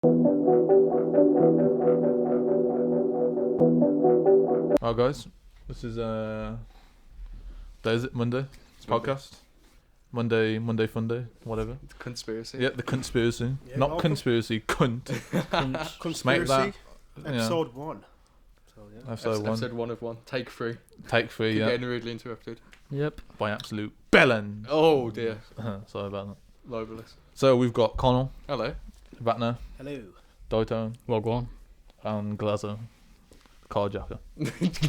Alright guys, this is day is it? Monday? It's podcast. Monday fun day, whatever. The conspiracy. Yeah, the conspiracy. Yeah, Not welcome. conspiracy, cunt. Conspiracy, that, episode 1. So, yeah. Episode 1 of 1. Take 3. Take 3, yeah. Getting rudely interrupted. Yep. By absolute bellend. Oh dear. Sorry about that. Libelous. So we've got Connell, Hello. Vatner, Hello. Doto, Well, go on. and Glazo. Carjacker.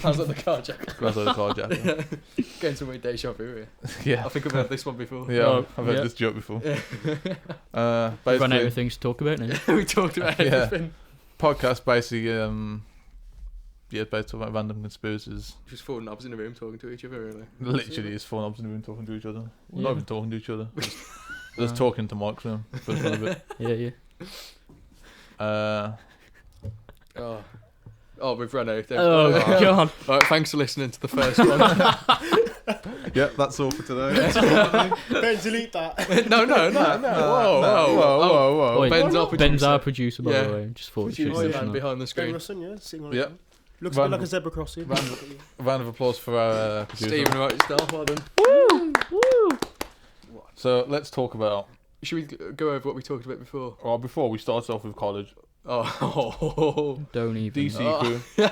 How's that the carjacker? Glazo the carjacker. Getting some weird deja vu here. Yeah. I think I've heard this one before. Yeah, Oh, I've heard yeah. this joke before. Yeah. We've run out Basically, of things to talk about now. We talked about Yeah. everything. podcast basically, based on random conspiracies. Just 4 knobs in a room talking to each other, really. Literally, it's 4 knobs in the room talking to each other. We're not Yeah. even talking to each other. Just talking to mics now for a little bit. Yeah. Oh, we've run out. Oh, God. Right, thanks for listening to the first one. Yeah, that's all for today. Ben, delete that. No. Whoa. Wait, Ben's our producer. Ben's our producer, by Yeah. the way. Just thought we should Producer mention man that. behind the Ben screen. Russon, yeah, sitting on Yep. it. Looks a bit Round like a of- zebra crossing. Round of applause for our producer. Stephen wrote stuff. Well done. So let's talk about. Should we go over what we talked about before? Well, before we start off with college, Oh. Don't even. DC Oh. crew.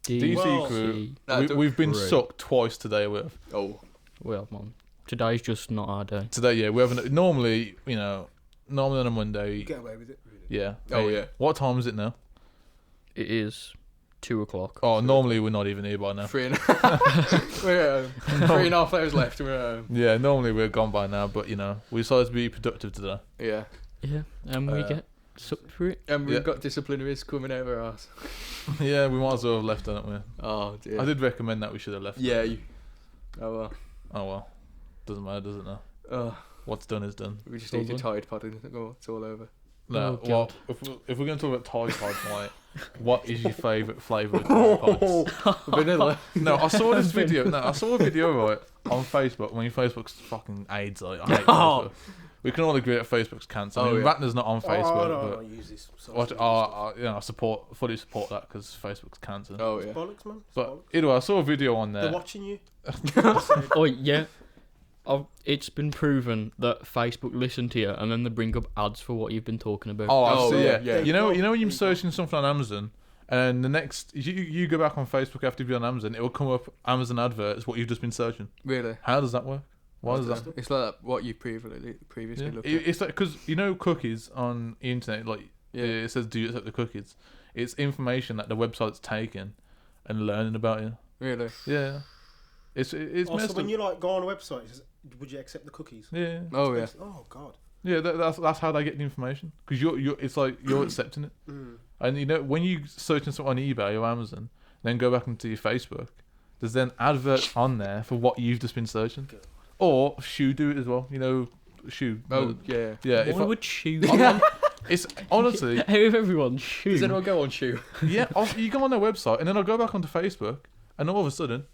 DC Well, crew. No, don't- We've been Right. sucked twice today with. Oh. Well, man. Today's just not our day. Today, yeah, we haven't. Normally on a Monday. Get away with it, really. Yeah. Oh, yeah. What time is it now? It is 2 o'clock. Oh, normally we're not even here by now. 3 and we're at home. 3.5 hours left and we're at home. Yeah, normally we're gone by now, but we decided to be productive today. Yeah. Yeah. And we Uh, get sucked for it. And we've Yeah. got disciplinaries coming over our ass. Yeah, we might as well have left, haven't we? Oh dear. I did recommend that we should have left. Yeah. Oh well. Oh well. Doesn't matter, does it now? Oh, What's done is done. we just All need a done. Tide Pod and it's all over. No, Oh, well, God. if we're going to talk about Tide Pods, like, what is your favourite flavour of Tide Pods? Vanilla. No, I saw this video. No, I saw a video right on Facebook. When Facebook's fucking AIDS, like, I hate Oh. Facebook. We can all agree that Facebook's cancer. I mean, yeah. Ratner's not on Facebook, Oh, I but don't use this. I fully support that because Facebook's cancer. Oh yeah. Bollocks, man. It's But bollocks. either way, I saw a video on They're there. watching you. Oh, yeah. It's been proven that Facebook listen to you and then they bring up ads for what you've been talking about. Oh, I Oh, see. yeah, Yeah, yeah. You know when There you're you searching something on Amazon, and the next you go back on Facebook after you've been on Amazon, it will come up Amazon adverts what you've just been searching. Really? How does that work? Why does that? It's like what you previously Yeah. looked at. It's like because cookies on the internet, like it says, do you accept the cookies? It's information that the website's taking and learning about you. Really? Yeah, it's Also, messed when up. you go on a website, it says, would you accept the cookies? Yeah, Oh yeah. Oh God. yeah. That's how they get the information because it's like you're accepting it. Mm. And when you searching something on eBay or Amazon, then go back into your Facebook, there's then adverts on there for what you've just been searching. Good. Or Shoe do it as well. Shoe. Oh yeah. Yeah. Why would Shoe? It's honestly, How if everyone Shoe? Does anyone go on Shoe? yeah. You go on their website and then I'll go back onto Facebook and all of a sudden,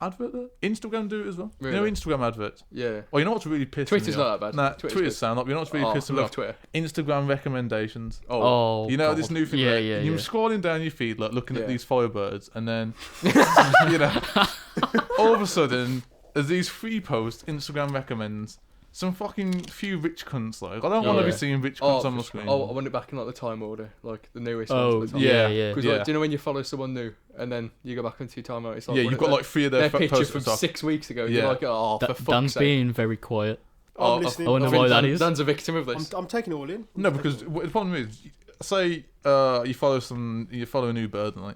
advert there. Instagram do it as well. Really? You know Instagram adverts. Yeah. Well, you know what's really pissing Twitter's me not off? that bad. Nah, Twitter's Twitter's good. sound up. You know what's really pissing me love off? Twitter. Instagram recommendations. Oh, You know God. this new thing. Yeah, where yeah, You're yeah. scrolling down your feed, like looking Yeah. at these Firebirds, and then all of a sudden, there's these free posts Instagram recommends. Some fucking few rich cunts, like I don't want to be Yeah. seeing rich cunts on my screen. Oh, I want it back in like the time order, like the newest Oh, ones. at the time. yeah, yeah. Because yeah. like, do you know when you follow someone new and then you go back into your timeline? It's like Yeah, one you've of got their- like 3 of their their picture posts from and stuff. 6 weeks ago. Yeah. You're like, oh, for fuck's Dan's sake. being very quiet. Oh, I'm listening. I wonder I think why that Dan- is. Dan's a victim of this. I'm taking it all in. No, because the problem is, say you follow a new bird, and like,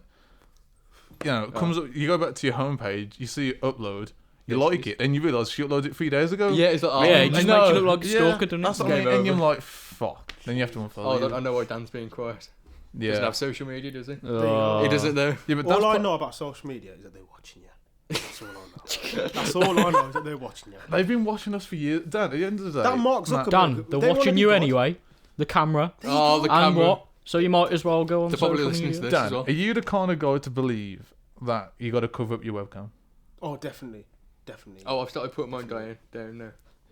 it comes up. You go back to your homepage, you see it upload, you Yes, like it, and you realise she uploaded it 3 days ago. Yeah, it's like, oh, yeah, I it just know. makes you look like a Yeah, stalker, doesn't that's it? what I mean. Game And you're over. like, fuck. Then you have to unfollow. Oh, I know why Dan's being quiet. He doesn't Yeah, have social media, does he? Oh. He doesn't know. yeah, but that's All I know about social media is that they're watching you. That's all I know. That's all I know is that they're watching you. they've been watching us for years. Dan, at the end of the day, That Mark Zuckerberg. Dan, they're they wanna watching be you God. anyway. The camera. Oh, the And camera. what? So you might as well go on They're probably social listening to media. this. Dan, as well. are you the kind of guy to believe that you got to cover up your webcam? Oh, definitely. Oh, I've started putting mine down now.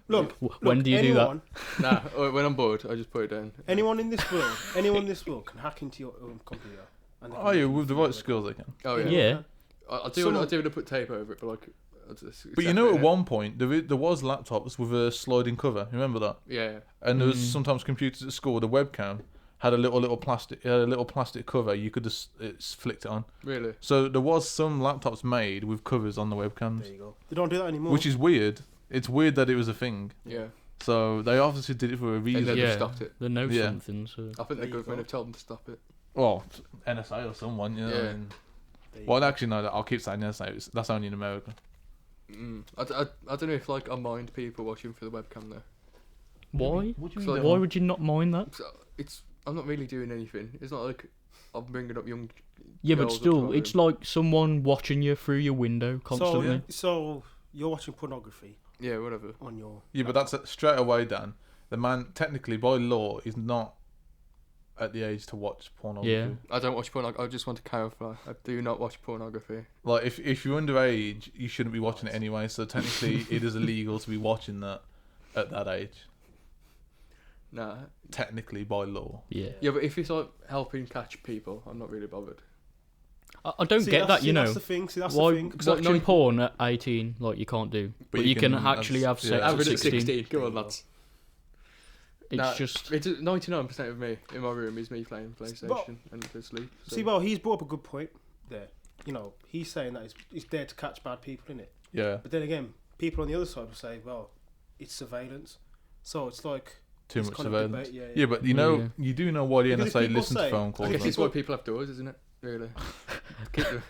Look, When do you do that? anyone, Nah, when I'm bored, I just put it down. anyone in this world can hack into your own computer. And they can Oh yeah, literally with the figure right it skills they can. Oh yeah. Yeah. I do want to put tape over it, but like. But you know, at one point there was laptops with a sliding cover. Remember that? Yeah. And there was sometimes computers at school. The webcam had a little plastic cover. You could just flicked it on. Really? So there was some laptops made with covers on the webcams, There you go. They don't do that anymore. which is weird. It's weird that it was a thing. Yeah. So they obviously did it for a reason. They Yeah. just stopped it. They know Yeah. something, so. I think There the you government go. have told them to stop it. Well, NSA or someone, you know. Yeah. I mean, There you well, go. actually, no. I'll keep saying NSA. That's only in America. I don't know if like I mind people watching through the webcam though. Why? What do you mean? Why would you not mind that? So I'm not really doing anything. It's not like I'm bringing up young. Yeah, but girls up to still, my it's room. like someone watching you through your window constantly. So you're watching pornography Yeah, whatever. on your. Yeah, but that's straight away, Dan. The man, technically, by law, is not at the age to watch pornography. Yeah. I don't watch porn. I just want to clarify. I do not watch pornography. Like, if you're underage, you shouldn't be watching it anyway. So technically, it is illegal to be watching that at that age. Nah. Technically, by law. Yeah. Yeah, but if it's like helping catch people, I'm not really bothered. I don't get that, you know. That's the thing. See, that's Why the thing. Because like watching porn at 18, like, you can't do. But you can actually have sex yeah. at Average at 16. 16. Go on, lads. It's Nah, just... It's 99% of me in my room is me playing PlayStation and to sleep. So. See, well, he's brought up a good point there. You know, he's saying that it's there to catch bad people, in it. Yeah. But then again, people on the other side will say, well, it's surveillance. So it's like Too it's much kind of surveillance. debate, Yeah, but you know, Yeah. you do know why the Because if NSA people listen to say- phone I calls. guess man. it's why people have doors, isn't it? Really. Keep the...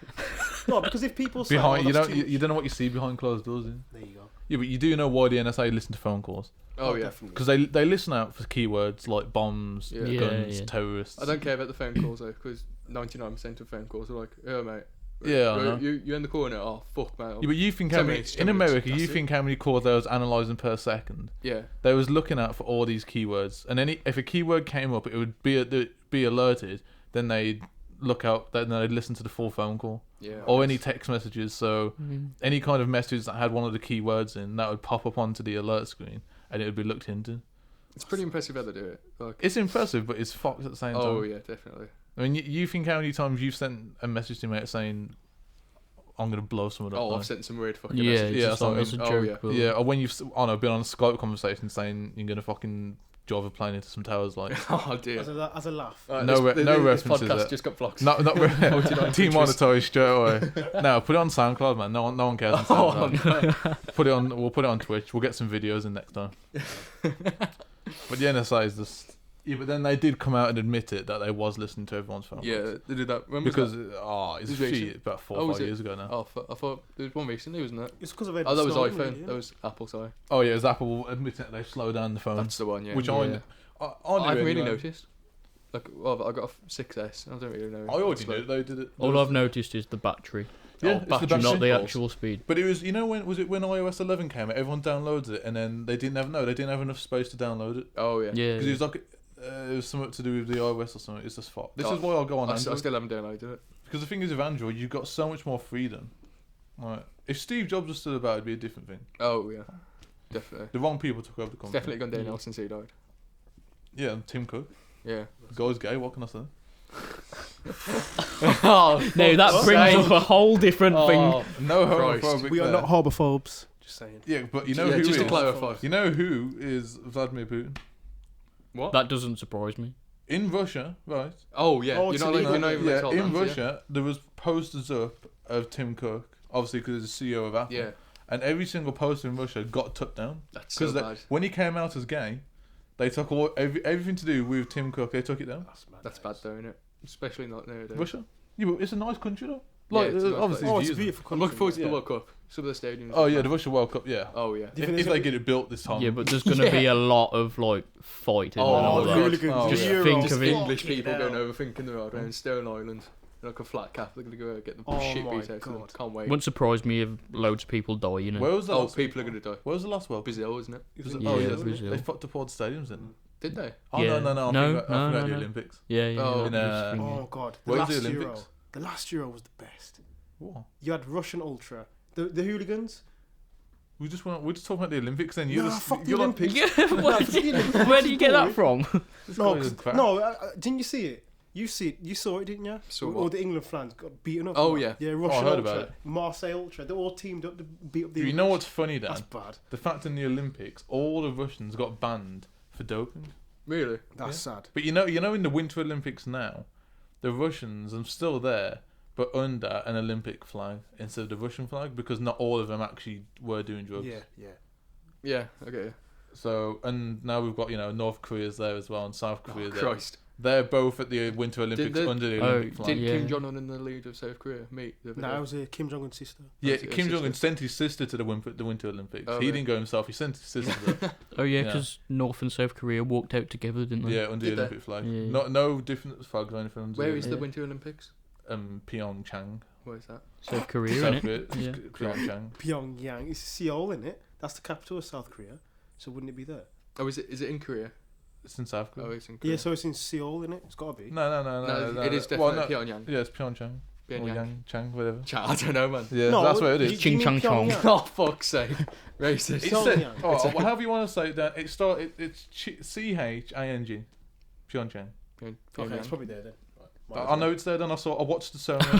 no, because if people say, Behind, oh, you that's don't, too you don't know what you see behind closed doors. there you go. Yeah, but you do know why the NSA listen to phone calls. Oh yeah. Definitely. Because they listen out for keywords like bombs, Yeah. Yeah, guns, yeah. terrorists. I don't care about the phone calls though, because 99% of phone calls are like, "Oh mate, Yeah, I know. you're in the corner. Oh fuck, mate." Yeah, but you think 10 how many, minutes, 10 in minutes, America, you that's it. think how many calls they was analysing per second. Yeah. They was looking out for all these keywords, and if a keyword came up, it would be alerted. Then they'd look out. Then they'd listen to the full phone call Yeah. or any text messages. So Mm. any kind of message that had one of the keywords in, that would pop up onto the alert screen, and it would be looked into. It's pretty impressive how they do it. Like, It's impressive, but it's fucked at the same time. oh yeah, definitely. I mean, you think how many times you've sent a message to me saying, "I'm gonna blow someone up." Oh, like- I've sent some weird fucking Yeah, messages. it's Yeah, just so I like, as a mean- oh, joke. yeah. but- Yeah, or when you've been on a Skype conversation saying you're gonna fucking drive a plane into some towers, like Oh dear. As a laugh. Alright, No this, re- no this references podcast there. just got blocked. not 49 demonetized straight away. No, put it on SoundCloud, man. No one cares on Oh, SoundCloud. Put it on. We'll put it on Twitch. We'll get some videos in next time. But the NSA is just. Yeah, but then they did come out and admit it that they was listening to everyone's phone. Yeah, they did that. When was Because that? it's This recent? shit, about 4 Oh, or was 5 it? years ago now. Oh, I thought there was one recently, wasn't it? It's because of Oh, that was Snowden, iPhone. really, isn't That it? was Apple. Sorry, Oh yeah, as Apple admitting that they slowed down the phone, that's the one. Yeah. which Yeah. I I knew haven't really anyway. noticed. Like, well, I got a 6S. I don't really know. I already It's knew like- they did it. All I've noticed is the battery, Yeah, Oh, it's the battery, battery. not the balls. actual speed. But it was, when iOS 11 came out, everyone downloaded it, and then they didn't have enough space to download it Oh yeah. Yeah. because it was like it was something to do with the iOS or something. It's just fuck. This Oh, is why I'll go on I Android still haven't downloaded it. because the thing is with Android, you've got so much more freedom. Like if Steve Jobs was still about, it'd be a different thing. Oh yeah, definitely. The wrong people took over the It's company. definitely gone downhill Yeah. since he died. Yeah, and Tim Cook. Yeah. The guy's gay. What can I say? Oh No, that What? brings up a whole different thing. Oh, No Christ. homophobic. We are there. not homophobes. Just saying. Yeah, but you know yeah, who just to is? clarify. You know who is Vladimir Putin? What? That doesn't surprise me. In Russia, right? Oh yeah. Oh, you're it's not illegal. you're not even Yeah, told in that, Russia, there was posters up of Tim Cook, obviously because he's the CEO of Apple. Yeah. And every single poster in Russia got took down That's so because bad. when he came out as gay, they took everything to do with Tim Cook. They took it down. That's mad. That's bad though, isn't it? Especially not nowadays. Russia. Yeah, but it's a nice country though. Yeah, Like it's a nice obviously, Oh, views it's a beautiful I'm country. looking forward to Yeah. the World Cup. Some of the stadiums. Oh are yeah, bad. the Russia World Cup. Yeah. Oh yeah. Do you If, think if there's they a- get it built this time. Yeah, but there's gonna be a lot of like fighting. and Oh, all the that. hooligans, Oh, Just yeah. Euros. think Just of it. English Fucking people hell. going over thinking they're out around Stone Island. Like a flat cap. They're gonna go get the Oh shit my beat out of them. God. Can't wait. Wouldn't surprise me if loads of people die. You know. Where was the Oh, last? people are gonna die. Where was the last World Cup? Brazil, isn't it? Was it- Yeah, oh yeah, Brazil. they fucked up all the stadiums, didn't they? Did they? Oh Yeah. no, No, I no, forgot no, the no. Olympics. Yeah, yeah. Oh. yeah, In, just thinking. Oh god, the Where was last the Euro. Olympics? The last Euro was the best. What? You had Russian ultra, the hooligans. We're just talking about the Olympics. Then Nah, fuck the Olympics. Yeah, Nah, forget the Olympics. where do you get that from? Didn't you see it? You saw it, didn't you? Saw All what? the England fans got beaten up. Oh, yeah. Yeah, Russian I heard Ultra, about it. Marseille Ultra. They all teamed up to beat up the. You know what's funny, Dan? That's bad. The fact in the Olympics, all the Russians got banned for doping. Really? That's sad. But you know, in the Winter Olympics now, the Russians are still there, but under an Olympic flag instead of the Russian flag, because not all of them actually were doing drugs. Yeah. Yeah. Okay. So, and now we've got, North Korea's there as well, and South Korea there. Christ. They're both at the Winter Olympics the- under the Oh, Olympic flag. Did Yeah. Kim Jong Un and the leader of South Korea meet? The other No, day? it was Kim Jong Un's sister. Yeah, That's Kim his Jong Un sister. sent his sister to the Winter Olympics. Oh, He really? didn't go himself. He sent his sister there. Oh yeah, Yeah. because North and South Korea walked out together, didn't they? Yeah, under the Did they? Olympic flag. Yeah. No different flags or anything. Under Where the is Yeah. the Winter Olympics? Pyeongchang. Where is that? South Korea, South innit? Korea. Yeah. Pyeongchang. Pyongyang. It's Seoul, isn't it? That's the capital of South Korea. So wouldn't it be there? Oh, is it in Korea? It's in South Oh, Korea. it's in Korea. Yeah, so it's in Seoul, isn't it? It's got to be. No. It is Well, definitely no. Pyongyang. Yeah, it's Pyeongchang. Or Pyongyang. Yang, Chang, whatever. I don't know, man. Yeah, No, that's where it do is. you Ching mean chang chong. Pyongyang? Oh, fuck's sake. Racist. It Pyongyang. said, well, however you want to say it, Dan, it's Ching. Pyeongchang. Okay, Pyongyang. it's probably there then. Right, I know it's there. Then I watched the ceremony.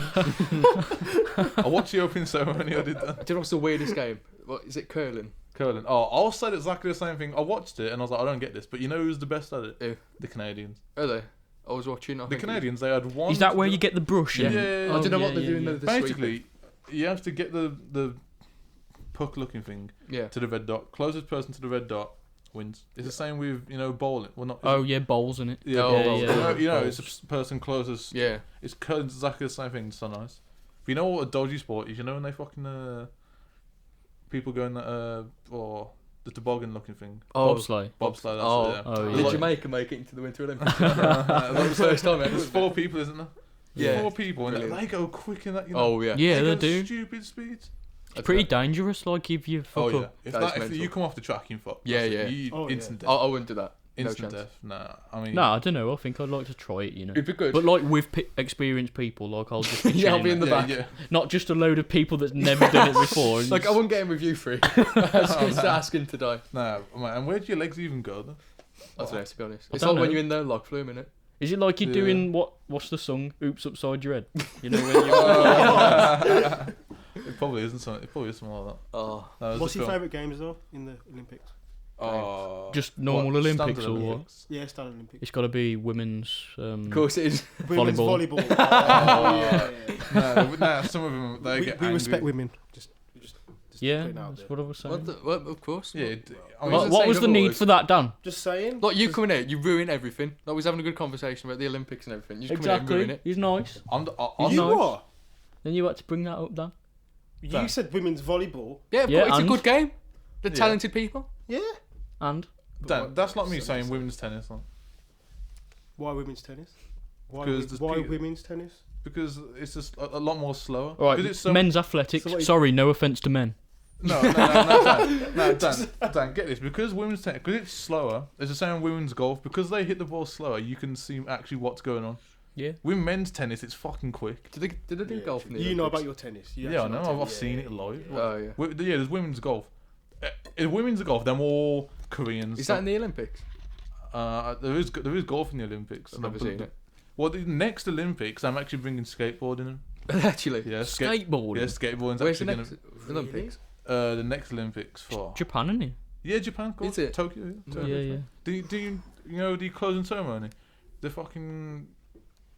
I watched the opening ceremony. I did that. Do you know what's the weirdest game? What is it? Curling. Curling. Oh, I'll say exactly the same thing. I watched it and I was like, I don't get this. But you know who's the best at it? Who? The Canadians. Are they? I was watching. I The think it was- Canadians. They had one. Is that where you get the brush? Yeah. and- Yeah. I don't know what yeah, they're yeah, doing. yeah. The Basically, you have to get the puck-looking thing Yeah. to the red dot. Closest person to the red dot wins. It's the same with bowling. Well, not. Oh yeah, bowls in it. Yeah, Oh, bowls. yeah. You know, it's the person closest. Yeah. It's exactly the same thing. It's so nice. But you know what a dodgy sport is? You know when they fucking people going or the toboggan looking thing. Oh. Bobsleigh. Bobsleigh. That's Oh. it, yeah. Oh, Did yeah. Jamaica make it into the Winter Olympics? That was the first time ever. There's 4 people, isn't there? Yeah. 4 people, and Brilliant. they go quick in that. You know, Oh yeah. Yeah, they go do. Stupid speeds. It's pretty dangerous. Like if you fuck Oh yeah. up. If is you mental. come off the track, you fuck. Yeah, That's it. yeah. You, Oh, yeah. instant death. I wouldn't do that. Instant no chance. death. Nah, I mean. No, I don't know. I think I'd like to try it. It'd be good. But like with experienced people, like I'll just be Yeah, I'll be chilling in the there. back. Yeah. Not just a load of people that's never done it before. and Like I wouldn't get in with you three. I was just asking to die. Nah, man. And where do your legs even go? Though? I don't know, to be honest. I It's don't like when know. you're in the log flume, innit? Is it like you're Yeah. doing what's the song? Oops upside your head. You know when you It probably isn't something. It probably is something like that. Oh. No, it's What's a your film. favourite games though in the Olympics? Oh, just normal what, Olympics standard or what? Olympics? Yeah, Standard Olympics. It's got to be women's. Of course it is. Women's volleyball. volleyball. Oh, yeah. Nah, some of them they We get we angry. respect women. Just Yeah, putting it out that's there. what I was saying. Well, of course. Yeah, I mean, What- What was the need otherwise. for that, Dan? Just saying. Like you coming in, you ruin everything. Like we was having a good conversation about the Olympics and everything. You just come in and ruin Exactly. it. He's nice. I'm You nice. what? Then you had to bring that up, Dan. You said women's volleyball. Yeah, Yeah, but it's a and- good game. They're Yeah. talented people. Yeah. And Dan, that's like me So saying that's- women's tennis, like, Why women's tennis? Why, Because there's why people- women's tennis? because it's just a lot more slower. all right, 'Cause it's so men's athletics. so what you- Sorry, no offense to men. No, Dan, get this. Because women's tennis, because it's slower. It's the same with women's golf. Because they hit the ball slower, you can see actually what's going on. Yeah. With men's tennis, it's fucking quick. Did they do golf in the You know Olympics? about your tennis. You Yeah, I actually know. tennis. I've seen it live. Oh yeah. Yeah, there's women's golf. In women's golf, they're all Koreans. Is that in the Olympics? There is golf in the Olympics. I've never seen it. Well, the next Olympics, I'm actually bringing skateboarding in. Actually. Yeah, Skateboarding. Yeah, skateboarding's Where's the actually next gonna. Olympics? The next Olympics for. Japan, isn't it? Yeah, Japan. Of course. Is it? Tokyo. No. Tokyo. Yeah, yeah. Do you know the closing ceremony? The fucking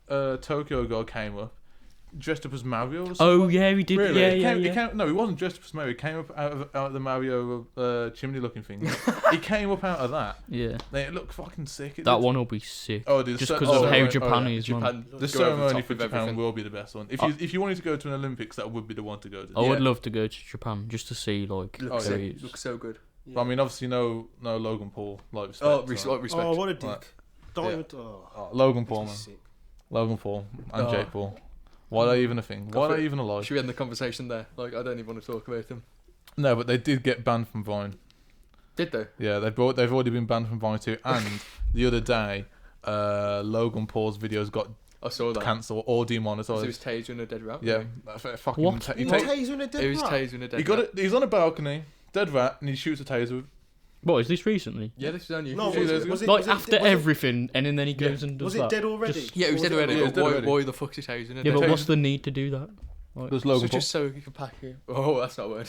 Tokyo guy came up, dressed up as Mario. Or something. Oh yeah, he did. Really? Yeah, He yeah, came, yeah. He came, no, he wasn't dressed up as Mario. He came up out of the Mario chimney looking thing. He came up out of that. Yeah. Then it looked fucking sick. It That did. one will be sick. Oh, dude, Just so- because of how ceremony- Japan yeah. is, man. Japan. The go over ceremony top for with Japan everything. will be the best one. If you wanted to go to an Olympics, that would be the one to go to. I would Yeah. love to go to Japan just to see like Looks, Oh, how yeah. it is. looks so good. But I mean, obviously, no Logan Paul. Like respect. Oh, right? respect. Oh, what a dick. Right. Don't Yeah. even. Oh, Oh, Logan Paul, man. he's sick. Logan Paul and Oh. Jake Paul. Why are they even a thing? Why are Coffee. they even alive? Should we end the conversation there? Like, I don't even want to talk about them. No, but they did get banned from Vine. Did they? Yeah, they've already been banned from Vine too. And the other day, Logan Paul's videos got I saw that. cancelled or He demonetized. was tasing a dead rat. Yeah, wasn't fucking. What? He, You ta- tasing a dead He was rat? tasing a dead he got rat. it. He's on a balcony, dead rat, and he shoots a taser. What is this recently? Yeah, this is only. No, Yeah, Like after everything, and then he goes and does Was it that. dead already? Just- Yeah, it was dead already. Yeah, it was but dead already. why the fuck's it tasing? Yeah, but Taser. what's the need to do that? Like, There's Logan So Paul. just so you can pack it. Oh, that's not a word.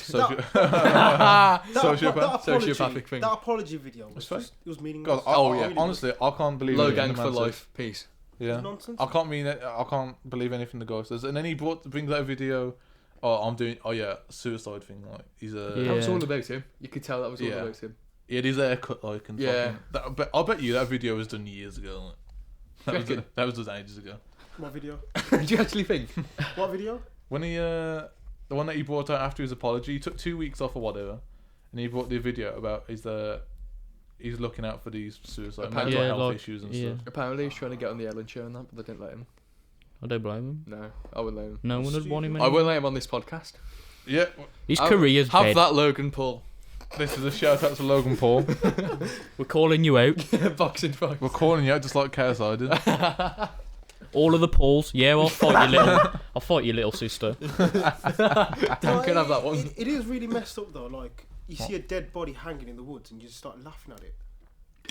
Sociopathic thing. That apology video was It's fake. just, it was meaningless. God, Oh, yeah. Honestly, I can't believe Low anything gang the for man says. life. Peace. Yeah. Nonsense. I can't believe anything the guy says. And then he brings that video. Suicide thing. Like he's a. Yeah. That was all about him. You could tell that was all Yeah. about him. He had his haircut like and Yeah. I'll bet you that video was done years ago. Like. Reckon? That was done ages ago. What video? Do you actually think? What video? When he the one that he brought out after his apology, he took 2 weeks off or whatever, and he brought the video about he's looking out for these suicide mental Yeah, health like, issues and yeah. stuff. Apparently, he's trying to get on the Ellen show and that, but they didn't let him. I don't blame him. No, I wouldn't let him. No one would want him I anymore. wouldn't let him on this podcast. Yeah, His Have- career's Have dead. that, Logan Paul. this is a shout out to Logan Paul. We're calling you out. Boxing fight. We're calling you out just like KSI did. All of the Pauls. Yeah, I'll fight your little sister. Dan can have that one. It is really messed up though. Like you see a dead body hanging in the woods and you just start laughing at it.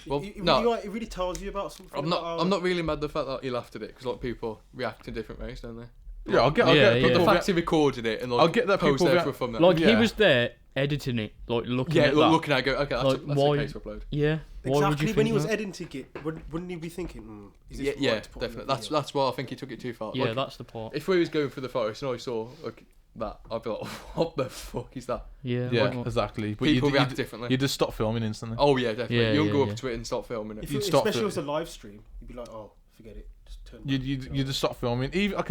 Well, it no. really, it really tells you about something. I'm not really mad at the fact that he laughed at it because like people react in different ways, don't they? Yeah, I'll get Yeah, people. But the yeah. fact he recorded it and like I'll get that posed people there rea- for a thumbnail. Like he Yeah. was there editing it, like looking yeah, at that. looking at it, go, okay, that's, Like, that's why- okay to upload. Yeah. Why would you Exactly think when he was that? editing it, wouldn't he be thinking, is this Yeah, right yeah, to put in the definitely. video? That's why I think he took it too far. Yeah, Like, that's the part. if we was going for the forest and I saw like that, I'd be like, what the fuck is that? Yeah. Yeah, like- exactly. But People you react differently. you just stop filming instantly. Oh yeah, definitely. Yeah, You'll yeah, go yeah. up to it and start filming it. If You'd you, stop especially it. if it was a live stream, you'd be like, oh, forget it, just turn. You just stop filming. Even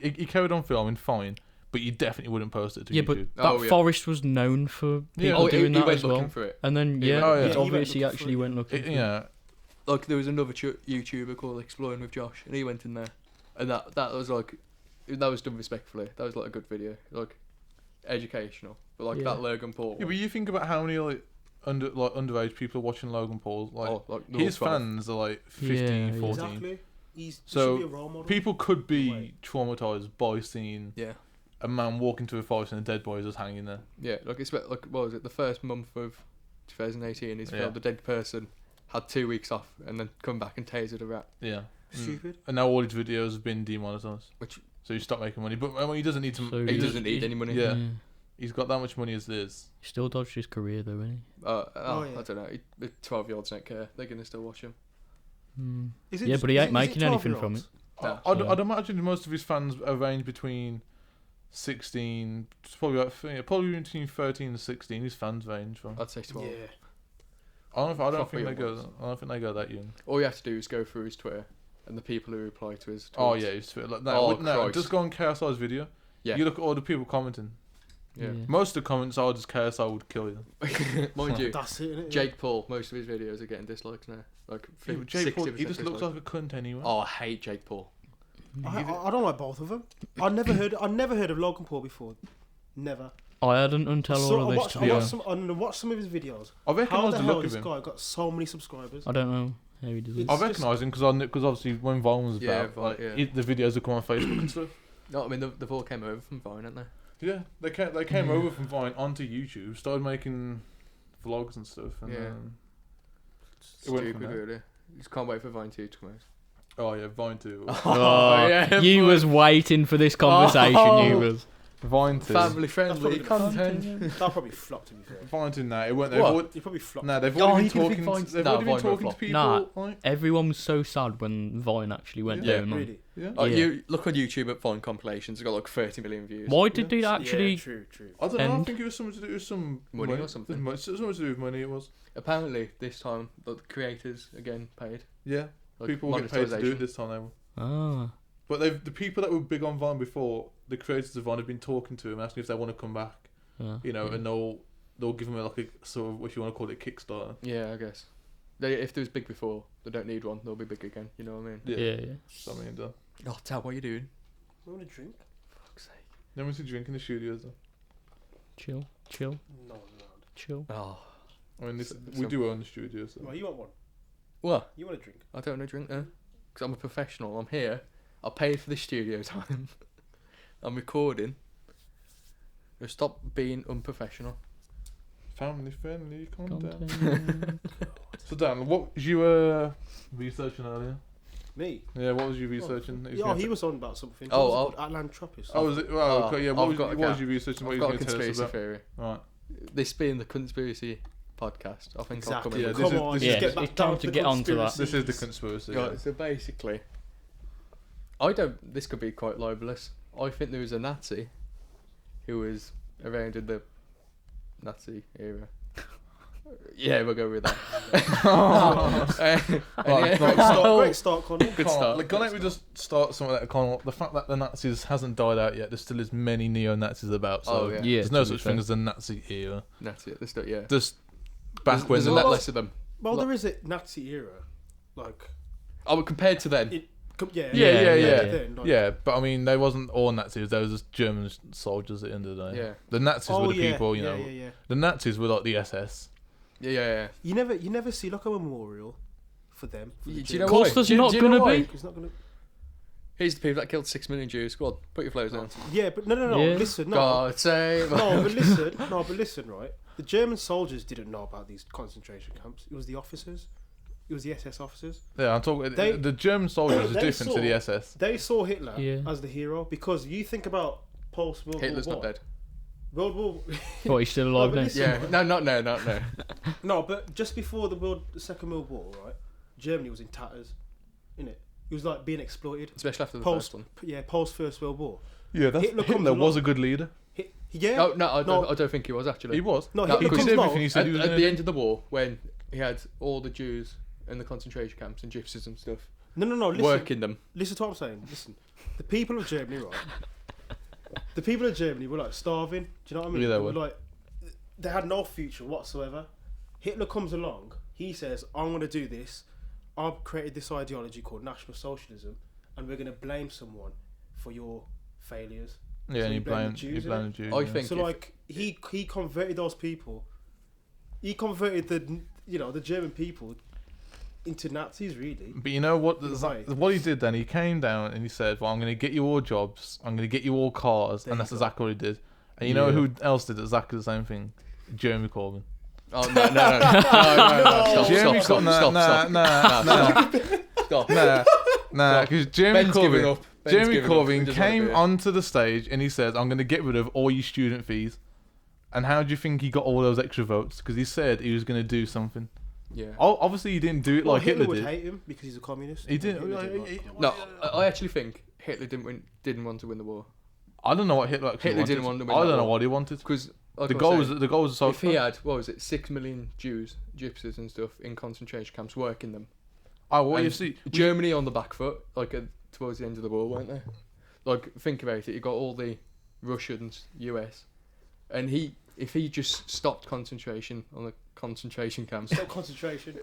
he carried on filming fine, but you definitely wouldn't post it to Yeah, YouTube. but that Oh, yeah. forest was known for Yeah. people Oh, doing he that went as looking well. for it. And then He yeah, went- Oh, yeah. it's Yeah, he obvious went he looking actually for it. went looking. for it. Yeah, Like there was another YouTuber called Exploring with Josh, and he went in there, and that was like, that was done respectfully. That was like a good video, like educational, but like Yeah. that Logan Paul. yeah. But you think about how many underage people are watching Logan Paul. Like like his 12. fans are like 15, Yeah, yeah. 14. Exactly. He So, should be a role model. People could be Right. traumatized by seeing Yeah, a man walk into a forest and a dead body just hanging there. yeah. Like it's like what was it? The first month of 2018, he's Yeah. filmed a dead person, had 2 weeks off, and then come back and tasered a rat. Yeah. Stupid. And now all his videos have been demonetized. Which So he stopped making money. But he doesn't need to. So he He's- doesn't need any money. Yeah. He's got that much money as it is. He still dodged his career though, isn't Oh, yeah. I don't know. The 12-year-olds don't care. They're gonna still watch him. he? Mm. Is it Yeah, just- but he is ain't it making anything from 12-year-olds? No. I'd imagine most of his fans are ranged between 16, probably between 13 and 16. His fans range from. I'd say 12. Yeah. I don't Proper think they young go. ones. I don't think they go that young. All you have to do is go through his Twitter, and the people who reply to his tweets. Oh yeah, his Twitter. Like, Oh, no, Christ. just go on KSI's video. Yeah. You look at all the people commenting. Yeah. Most of the comments are just KSI would kill you. Mind you, That's it, innit? Jake Paul, most of his videos are getting dislikes now. Like, Yeah, but Jake Paul, 60% he just looks dislike. like a cunt anyway. Oh, I hate Jake Paul. I don't like both of them. I never heard of Logan Paul before. Never. I hadn't until So all of this to be honest. I watched some of his videos. I How recognise the the hell look of this him. guy got so many subscribers? I don't know how he does it. I It's recognise him because obviously when Vine was Yeah, about, Vine, like, yeah. the videos would come on Facebook and stuff. No, I mean, they've all came over from Vine, haven't they? Yeah, they came over from Vine onto YouTube, started making vlogs and stuff, and Yeah. then it went from Stupid, there. really. Just can't wait for Vine 2 to come out. Oh yeah, Vine 2. Oh, yeah, you boy. was waiting for this conversation. You was. Vine 2. Family friendly probably content. That probably flopped to be fair. Vine 2 now. It went. What? He probably flopped. Nah, they've Oh, already you been can think talking. Vine's- They've Nah, already been Vine won't talking to flop. people. Nah. Like, Everyone was so sad when Vine actually went Yeah, down. man. Really? yeah. Oh, Yeah. you look on YouTube at Vine compilations. It's got like 30 million views. Why did it actually? Yeah, true. I don't know. I And- think it was something to do with some Money or something. Something to do with money. It was. Apparently, this time the creators again paid. Yeah. Like, People will get paid to do monetization. it this time. They will. Ah, But the people that were big on Vine before, the creators of Vine have been talking to them, asking if they want to come back. yeah. You know, and they'll give them like a sort of, what you want to call it, Kickstarter. Yeah, I guess. If they was big before, they don't need one. They'll be big again. You know what I mean? Yeah. So, I mean, Oh, Tab, what are you doing? You want a drink? Fuck's sake. then we should drink in the studios. Though. Chill. No. Oh, I mean, So- we do own the studio, so. Well, you want one? what? You want a drink? I don't want to drink there because I'm a professional. I'm here. I paid for the studio time. I'm recording. Just stop being unprofessional. Family friendly content. Content. So Dan, what was you researching earlier? Me? Yeah, what was you researching? Yeah, he was on about something. Oh, What was it called? Atlantropis. Oh, was it? Well, okay, yeah. What was you researching? What I've you got a going to tell us conspiracy about? theory. Right. This being the conspiracy podcast, I think I'll come Exactly. in Yeah, with this Come is- on, this just is- get back it's time down to the get onto that. This is the conspiracies. conspiracy. Right, so basically, this could be quite libelous. I think there was a Nazi who was around in the Nazi era. Yeah, we'll go with that. Great start, Connor. Good start. Like, can't we just start something like Connell? The fact that the Nazis hasn't died out yet, there still is many neo-Nazis about. So Oh, yeah. Yeah, there's no to be such thing fair. as the Nazi era. Nazi, let's do it, yeah. Just back when There's a the lot Nazis- less of them. Well, there is a Nazi era. Like, Oh, compared to then. yeah. Yeah. Then, like, Yeah, but I mean, they wasn't all Nazis. They was just German soldiers at the end of the day. Yeah. The Nazis were the people, you know. Yeah. The Nazis were like the SS. Yeah. You never see like a memorial for them. For the Do you know Germans. Of course why? there's Do you not know gonna why? be. It's not gonna. Here's the people that killed 6 million Jews. Go on, put your flowers down. Yeah, but no. Yeah. Listen, no. God save. No, but listen, right? The German soldiers didn't know about these concentration camps. It was the officers. It was the SS officers. Yeah, I'm talking. They- The German soldiers are they different to saw- the SS. They saw Hitler Yeah. as the hero because you think about post World Hitler's War not One. dead. World War. But he's still alive but now. listen, Yeah, right? no, not no. No, but just before the Second World War, right? Germany was in tatters, innit? It was like being exploited. Especially after the Post, first one. post First World War. Yeah, Hitler comes Hitler was along. a good leader. Yeah. Oh no, I don't think he was actually. He was. No, No, Hitler He comes did along. everything he said he was At going the to end of the war, when he had all the Jews in the concentration camps and gypsies and stuff No. Listen, working them. listen to what I'm saying. Listen, the people of Germany, right? The people of Germany were like starving. Do you know what I mean? Yeah, they were were. like, they had no future whatsoever. Hitler comes along. He says, "I'm going to do this. I've created this ideology called National Socialism, and we're going to blame someone for your failures." Yeah, So and you you blame the blame Jews, the Jews. I yeah. think So if- like he converted those people. He converted the German people into Nazis, really. But you know what? In a way. What he did then? He came down and he said, "Well, I'm going to get you all jobs. I'm going to get you all cars," There and you that's go. exactly what he did. And you know Yeah. who else did exactly the same thing? Jeremy Corbyn. Oh no! Stop! Jeremy Stop! Nah, because Jeremy Ben's giving Corbyn. up. Ben's Jeremy giving up. He Corbyn doesn't wanna came do it. onto the stage and he said, "I'm going to get rid of all your student fees." And how do you think he got all those extra votes? Because he said he was going to do something. Yeah. Obviously, he didn't do it Well, like Hitler would did. hate him because he's a communist. He didn't. Hitler didn't like communists. No, I actually think Hitler didn't want to win the war I don't know what Hitler actually Hitler wanted. didn't want to win I that don't know war. what he wanted. because like The I goal was was saying, so. if he had 6 million Jews, gypsies and stuff in concentration camps working them. Oh, well, you And see, Germany on the back foot, like towards the end of the war, weren't they? Like, think about it. You got all the Russians, US, and if he just stopped concentration on the concentration camps Stop concentration.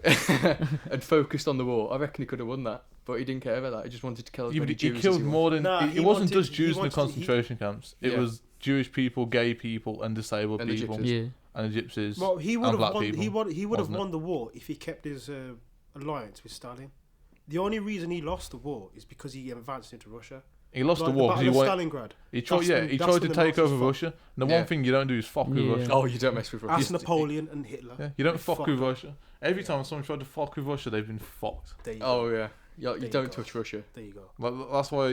and focused on the war, I reckon he could have won that. But he didn't care about that. He just wanted to kill as Yeah, many but he Jews as killed he more than. Nah, it he wasn't wanted- just Jews he in the wanted- concentration camps. It Yeah. was Jewish people, gay people, and disabled And the people, gypsies. Yeah. and the gypsies. Well, he would and have black won. people, He would have wasn't it? won the war if he kept his alliance with Stalin. The only reason he lost the war is because he advanced into Russia. He lost Like the war because he Battle of wanted. Stalingrad. He tried. That's Yeah, when- he that's tried to when the take Nazis over fought. Russia. And the Yeah. one thing you don't do is fuck with Yeah. Russia. Oh, you don't mess with Russia. That's Napoleon and Hitler. Yeah, you don't They fuck fucked with up. Russia. Every time someone tried to fuck with Russia, they've been fucked. There you go. Oh yeah, There you you don't go. touch Russia. There you go. Like, that's why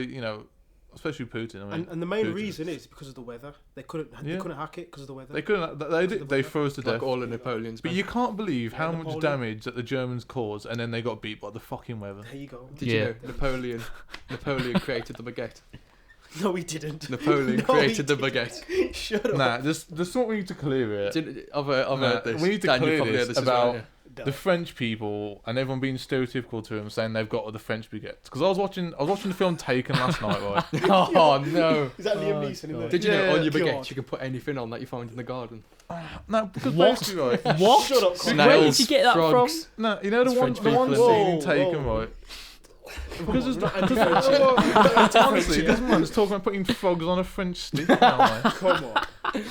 especially Putin. I mean, And the main Putin. reason is because of the weather. They couldn't hack it because of the weather. They couldn't. They did. They froze to Like death. all of Napoleon's. But men. you can't believe how much Napoleon. damage that the Germans caused, and then they got beat by the fucking weather. There you go. Did Yeah. you know Napoleon created the baguette? No, he didn't. Napoleon No, created he the baguette. didn't. Shut up. Nah, there's something we need to clear here. I've heard this. We need to Dan, you clear probably heard this as well, about yeah. the French people and everyone being stereotypical to them, saying they've got the French baguettes. Because I was watching the film Taken last night, right? Oh no! Is that Liam Oh, Neeson in God. there? Did you know Yeah, on your baguette God. you can put anything on that you find in the garden? No, because What? basically, right? What? Shut up, Colin. Where did Snails, you get that frogs. No, you know the It's one, French the one people, scene in isn't it? Taken, Whoa. right? Because there's Not because anti-French. honestly, this man's talking about putting frogs on a French stick. Now, man. Come on.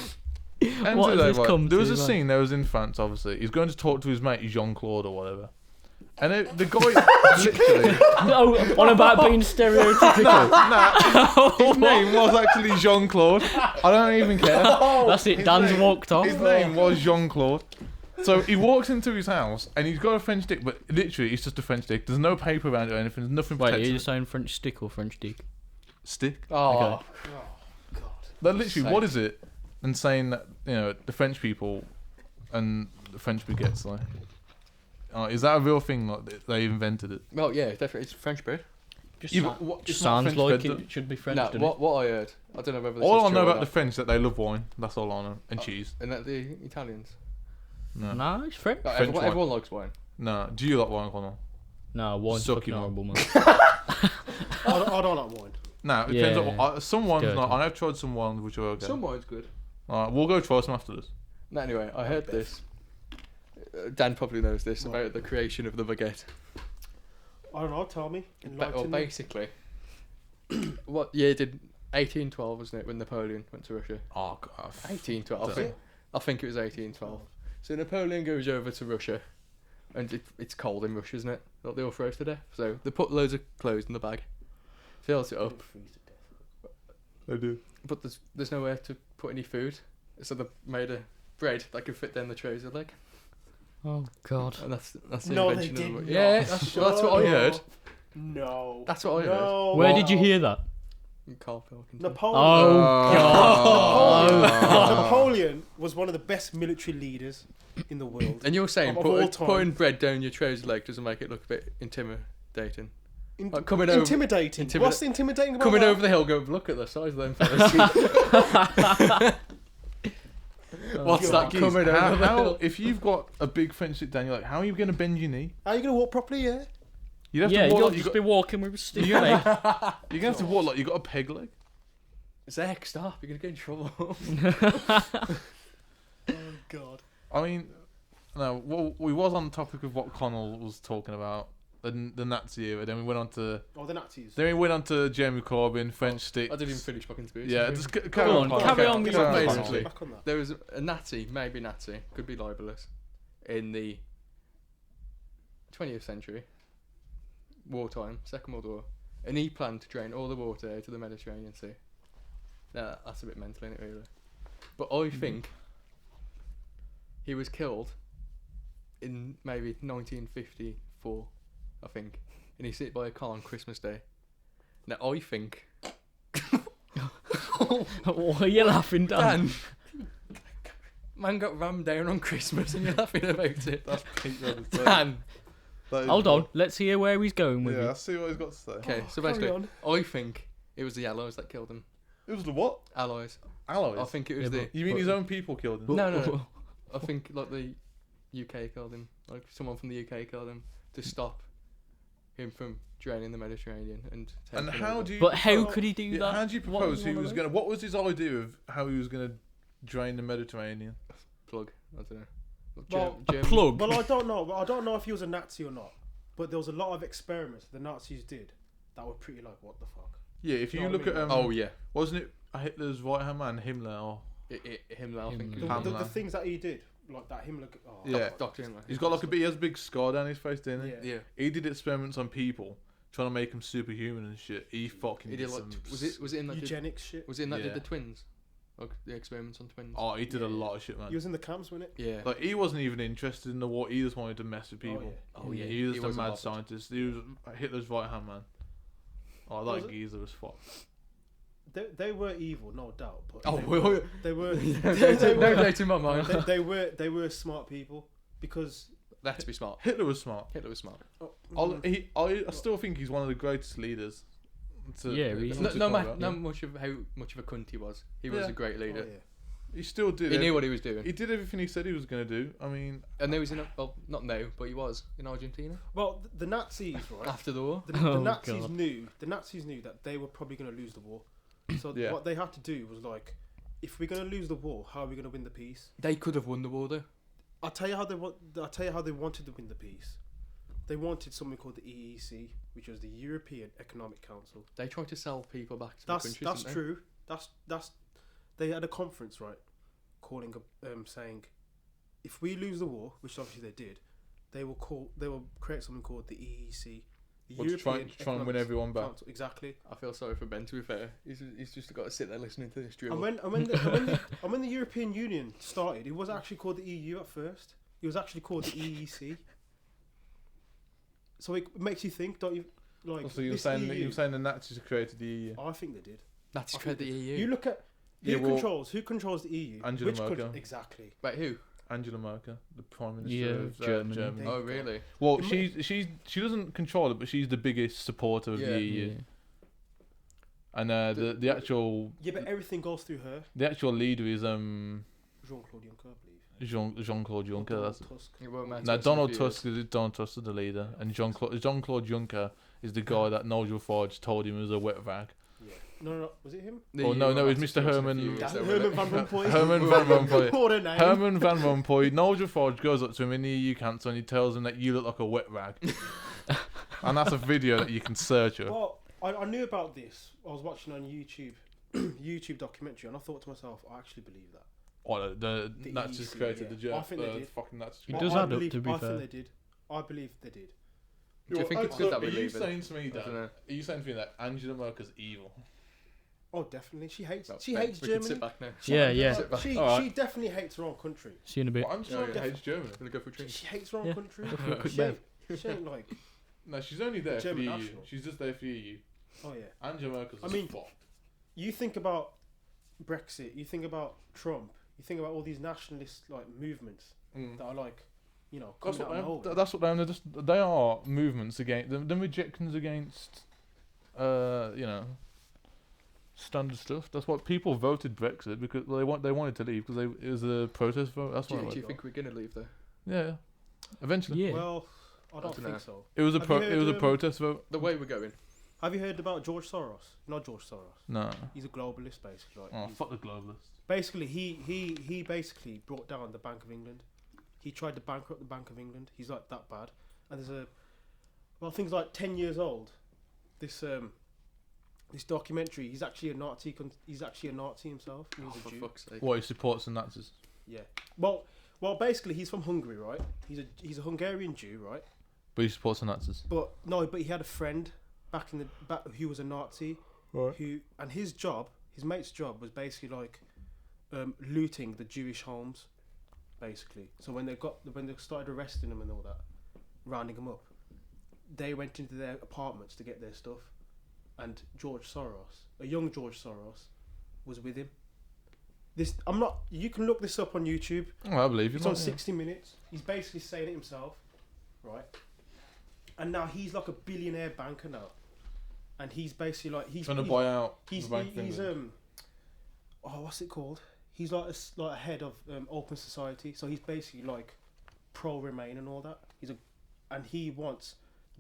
And What today, has this right, come there was to, a man? scene. There was in France, obviously. He's going to talk to his mate Jean Claude or whatever, And the guy literally. No, on about being stereotypical. His name was actually Jean Claude. I don't even care. That's it. Dan's walked off. His name was Jean Claude. So he walks into his house and he's got a French dick, but literally it's just a French dick. There's no paper around it or anything. There's nothing Wait, are protected. you saying French stick or French dick? Stick. Oh, Okay. God. But literally, Sake. what is it? And saying that the French people and the French baguettes, like, is that a real thing? Like they invented it? well, yeah, definitely. It's French bread. Just, Yeah, but what- just it's not sounds French like bread, it should be French. No, doesn't what I heard, I don't know whether this All is I true know or about not. the French that they love wine. That's all I know, and cheese. And that the Italians. No, it? No, it's French. No, French wine. everyone likes wine. no. Do you like wine, Connor? No, wine's Suck fucking you, horrible, man. I don't like wine. No, it depends. Yeah. On, some wines. Dirty. No, I have tried some wines which are okay. Some wine's good. We'll go try some after this. No, anyway, I heard this. Dan probably knows this about the creation of the baguette. I don't know. Tell me. Well, Enlighten me. basically, what year did 1812 wasn't it when Napoleon went to Russia? Oh God. 1812. Was it? I think it was 1812. So Napoleon goes over to Russia, and it's cold in Russia, isn't it? Like, they all froze to death. So they put loads of clothes in the bag, fills it up, They do. but there's nowhere to put any food. So they made a bread that could fit down the trouser leg, Oh God. and that's the No, invention they of the did Yeah, not. that's what I heard. No. That's what I heard. No. Where did you hear that? Carl Pilkington. Napoleon. Oh Napoleon. God. Napoleon was one of the best military leaders in the world. And you're saying Of all time. putting bread down your trouser leg doesn't make it look a bit intimidating? Like coming over- Intimidating. What's intimidating about Coming that? over the hill, go look at the size of them fellas. What's that Geez, coming how, over the how, hill? if you've got a big French sit down, you're like, how are you going to bend your knee? Are you gonna walk properly? Yeah. You'd have Yeah, to walk you'll like just be walking with a stick. you're mate. gonna have to walk like you got a peg leg. Zach, stop! You're gonna get in trouble. Oh God. I mean, no. Well, we was on the topic of what Connell was talking about, the Nazi era. Then we went on to Oh, the Nazis. Jeremy Corbyn, French stick. I didn't even finish fucking speech. Yeah, just carry Go on, Connell. carry on with Carry your on, point. Connell. Basically. Back on that. There was a Nazi, maybe Nazi, could be libelous, in the 20th century, wartime, Second World War, and he planned to drain all the water out of the Mediterranean Sea. Now that's a bit mental, isn't it, really? But I think he was killed in maybe 1954, I think, and he's hit by a car on Christmas Day. Now I think Why are you laughing, Dan? Dan, man got rammed down on Christmas and you're laughing about it. That's peak level. Dan. Hold on, let's hear where he's going with Yeah, it. let's see what he's got to say. Okay, so carry basically, on. I think it was the Allies that killed him. It was the what? Allies. Alloys. I think it was Yeah, the. You mean his own people killed him? No. I think like the UK killed him. Like someone from the UK killed him to stop him from draining the Mediterranean and. And taking how over. do you? But how propose- could he do yeah, that? How do you What propose do you he wanna was do? gonna? What was his idea of how he was gonna drain the Mediterranean? plug? I don't know. Like, Well, A plug? Well, I don't know. I don't know if he was a Nazi or not. But there was a lot of experiments the Nazis did that were pretty like, what the fuck? Yeah, if you No, I look mean- at Oh yeah. wasn't it Hitler's right hand man Himmler? Or, Himmler, I think. Himmler. The, Pamela. the things that he did, like that Himmler. Oh, Yeah. Dr. Himmler. he's got like he has a big scar down his face, didn't he? Yeah. Yeah. He did experiments on people, trying to make them superhuman and shit. He fucking He did did like. some. Was it in that? Did, Eugenics shit. was it in that? Yeah. Did the twins? Like the experiments on twins. Oh, he did a Yeah. lot of shit, man. He was in the camps, wasn't it? Yeah. Like he wasn't even interested in the war. He just wanted to mess with people. Oh yeah. He was a wasn't mad bothered. scientist. He was Hitler's right hand man. Oh, Was that it? geezer was fuck. They were evil, no doubt. But Oh, they, well, were, they were. no they were- doubt in my mind. they were smart people because Let's be smart. Hitler was smart. Hitler was smart. I still think he's one of the greatest leaders. Yeah, he is. to No, talk no about. matter how much of a cunt he was Yeah. a great oh, leader. yeah. He still did. He knew what he was doing. He did everything he said he was going to do. I mean, And there was not now, but he was in Argentina Well, the Nazis, right? after the war. The Oh, Nazis God. knew. The Nazis knew that they were probably going to lose the war. So Yeah. what they had to do was like, if we're going to lose the war, how are we going to win the peace? They could have won the war though. I'll tell you how they wanted to win the peace. They wanted something called the EEC, which was the European Economic Council. They tried to sell people back to That's the countries. didn't they? true. That's they had a conference, right, calling saying, if we lose the war, which obviously they did, they will create something called the EEC. The Well, to try and Economics win everyone back. Council. Exactly. I feel sorry for Ben. To be fair, he's just got to sit there listening to this drill. And when the European Union started, it was actually called the EU at first. It was actually called the EEC. So it makes you think, don't you? Like, So you're saying the Nazis created the EU? I think they did. That's I create think the EU. You look at who controls the EU. Angela Which Merkel. Exactly. Wait, who? Angela Merkel, the Prime Minister of Germany. Germany. Oh, really? Well, she doesn't control it, but she's the biggest supporter of the EU. And the actual But everything goes through her. the actual leader is Jean-Claude Juncker, I believe. Jean-Claude Juncker. Donald That's Tusk. It won't matter no, in a Donald few Tusk years. is the leader, and Jean-Claude Juncker is the guy that Nigel Farage told him was a wet rag. Yeah. No, was it him? The Oh, EU no, won't it was matter Mr. in a few Herman- years, though, Herman will it? Van Rompuy. Herman Van Rompuy. What a name. Herman Van Rompuy. Nigel Farage goes up to him in the EU Council and he tells him that you look like a wet rag. And that's a video that you can search up. Well, I knew about this. I was watching on YouTube, YouTube documentary, and I thought to myself, I actually believe that. Oh, the The Nazis EEC, created yeah. the German. I think they did. Fucking Nazis. It I- does I add up, believe- to be I fair. think they did. I believe they did. Do you think it's good that we Are you leave it? saying to me, I don't Dan? know. Are you saying to me that Angela Merkel's evil? Oh, definitely. She hates. Well, She Ben, hates we can Germany. sit back now. Yeah. Sit back. She Alright. definitely hates her own country. See you in a bit. Well, Angela Yeah, Merkel yeah. hates Germany. Gonna go for a drink. She hates her own Yeah. country. Go for a quick She bev. she ain't like. No, she's only there for the German EU. national. She's just there for the EU. Oh yeah. Angela Merkel's I mean- fucked. You think about Brexit. You think about Trump. You think about all these nationalist like movements that are like, you know, That's coming what, out of nowhere. that's what they are. They are movements against the rejections against, standard stuff. That's what people voted Brexit because they wanted to leave because it was a protest vote. That's Do what you, it do you was. think we're gonna leave though? Yeah, eventually. Yeah. Well, I don't dunno. think so. It was a Have you it was a heard, protest vote. The way we're going. Have you heard about George Soros? Not George Soros. No. He's a globalist, basically. Like, Oh, he's- fuck the globalists. basically, he basically brought down the Bank of England. He tried to bankrupt the Bank of England. He's like that bad. And there's things like 10 years old. This documentary. He's actually a Nazi. He's actually a Nazi himself. He was Oh, a for Jew. fuck's sake. What, he supports the Nazis? Yeah. Well, basically, he's from Hungary, right? He's a Hungarian Jew, right? But he supports the Nazis. But he had a friend back who was a Nazi. Right. And his mate's job was basically like looting the Jewish homes, basically. So when they started arresting them and all that, rounding them up, they went into their apartments to get their stuff, and George Soros, a young George Soros, was with him. You can look this up on YouTube. Oh, I believe you. It's on 60 Minutes. He's basically saying it himself, right? And now he's like a billionaire banker now, and he's basically like he's trying to buy out. He's the Bank of England. what's it called? He's like a head of Open Society, so he's basically like pro Remain and all that. And he wants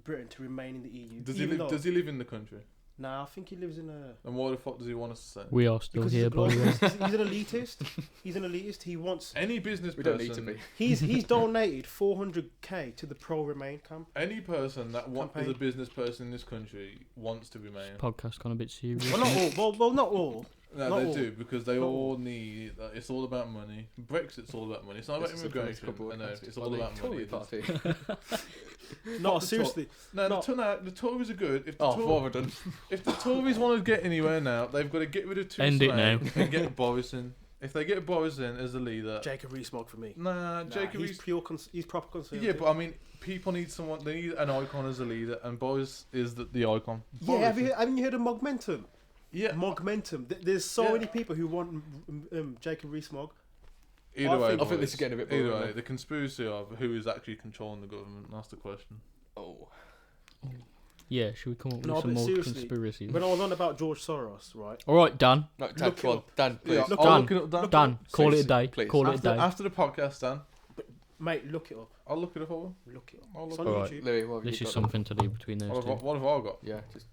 Britain to remain in the EU. Does he live in the country? Nah, I think he lives in a. And why the fuck does he want us to say? We are still Because here, by the way. he's an elitist. He's an elitist. He wants. Any business We person. don't need to be. He's donated 400k to the pro Remain camp. Any person that is a Campaign. business person in this country wants to remain. Podcast gone a bit serious. Well, not all. Well, not all. No, Not they all. do because they Not all all. need. It's all about money. Brexit's all about money. It's not about This is the first immigration. couple I of know podcasts it's by all the about money. Tory party. No, the seriously. No, No. the Tories are good. If the, Oh, Tor- what have I done? if the Tories want to get anywhere now, they've got to get rid of Theresa End it May now. and get Boris in. If they get Boris in as the leader, Jacob Rees-Mogg for me. nah, Jacob. he's he's proper conservative. Yeah, but I mean, people need someone. They need an icon as a leader, and Boris is the icon. Yeah, Boris haven't you heard of Mogmentum? yeah. Mogmentum. There's so Yeah. many people who want Jacob Rees-Mogg. Either I way, think- I think boys, this is getting a bit Either boring way, now. the conspiracy of who is actually controlling the government. That's the question. Oh. Yeah, should we come up with No, some but more seriously, conspiracies? When I was on about George Soros, right? All right, Dan. No, Dan, Look come on. it up. Dan, please. Yeah, Look I'll Dan. look it up, Dan. Dan, call it a seriously, day. please. Call it a After, day. after the podcast, Dan. Mate, look it up. I'll look it up. Over. Look it up. I'll It's look on it Alright. YouTube. Louis, what have This you is got? something to leave between those two. What have I got? Yeah, just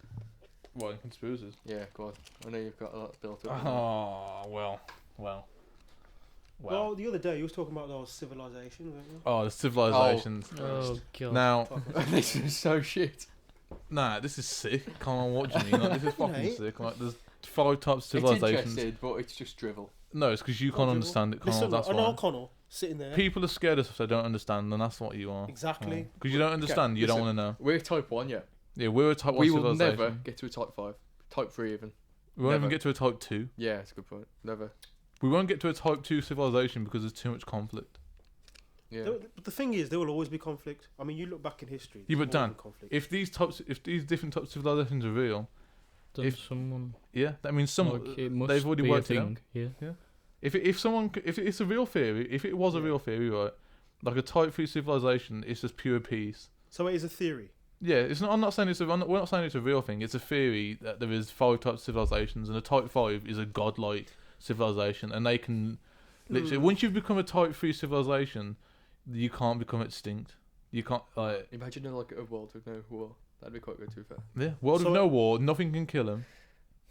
What, conspiracies? yeah, go on. I know you've got a lot built up. Oh, well. Well, the other day you was talking about those civilizations, weren't you? Oh, the civilizations. Oh, God. Now, This is so shit. nah, this is sick. Come on, what do you mean? Like, this is fucking Mate. sick. Like, there's 5 types of It's civilizations. interesting, but it's just drivel. No, it's because you Don't can't dribble. understand it, Connell. Listen, That's I know why. Connell sitting there. People are scared of stuff they don't understand, and that's what you are. Exactly. Because you don't understand, you don't listen. want to know. We're type 1, yeah. Yeah, we're a type 1 We will civilization. never get to a type 5. Type 3 even. We won't even never. get to a type 2. Yeah, it's a good point. Never. We won't get to a type 2 civilization because there's too much conflict. Yeah. But the thing is, there will always be conflict. I mean, you look back in history. Yeah, there's but always Dan, been conflict. If these different types of civilizations are real, Then If- someone yeah, that means some like, it must they've already be worked a it out. thing. Yeah. If it's a real theory, if it was a Yeah. real theory, right, like a type 3 civilization, it's just pure peace. So it is a theory. Yeah, it's not. We're not saying it's a real thing. It's a theory that there is 5 types of civilizations, and a type 5 is a godlike civilization, and they can literally. Once you've become a type 3 civilization, you can't become extinct. You can't like Imagine like a world with no war. That'd be quite good, to be fair. yeah. World So- of no war, nothing can kill them.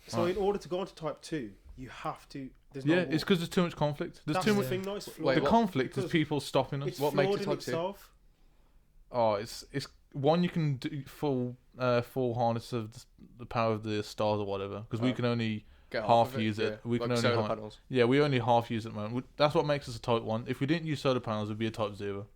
So Right. in order to go on to type 2, you have to. There's no Yeah, war. it's because there's too much conflict. There's That's too the much. thing, though. It's Wait, flawed. The what? conflict is Because people stopping us. It's What makes flawed it in type 2? itself. Oh, it's one you can do full harness of the power of the stars or whatever because we Oh. can only Get half of use it. Yeah. We like can only solar half- panels. we only half use it at the moment. That's what makes us a type 1. If we didn't use solar panels, it'd be a type 0.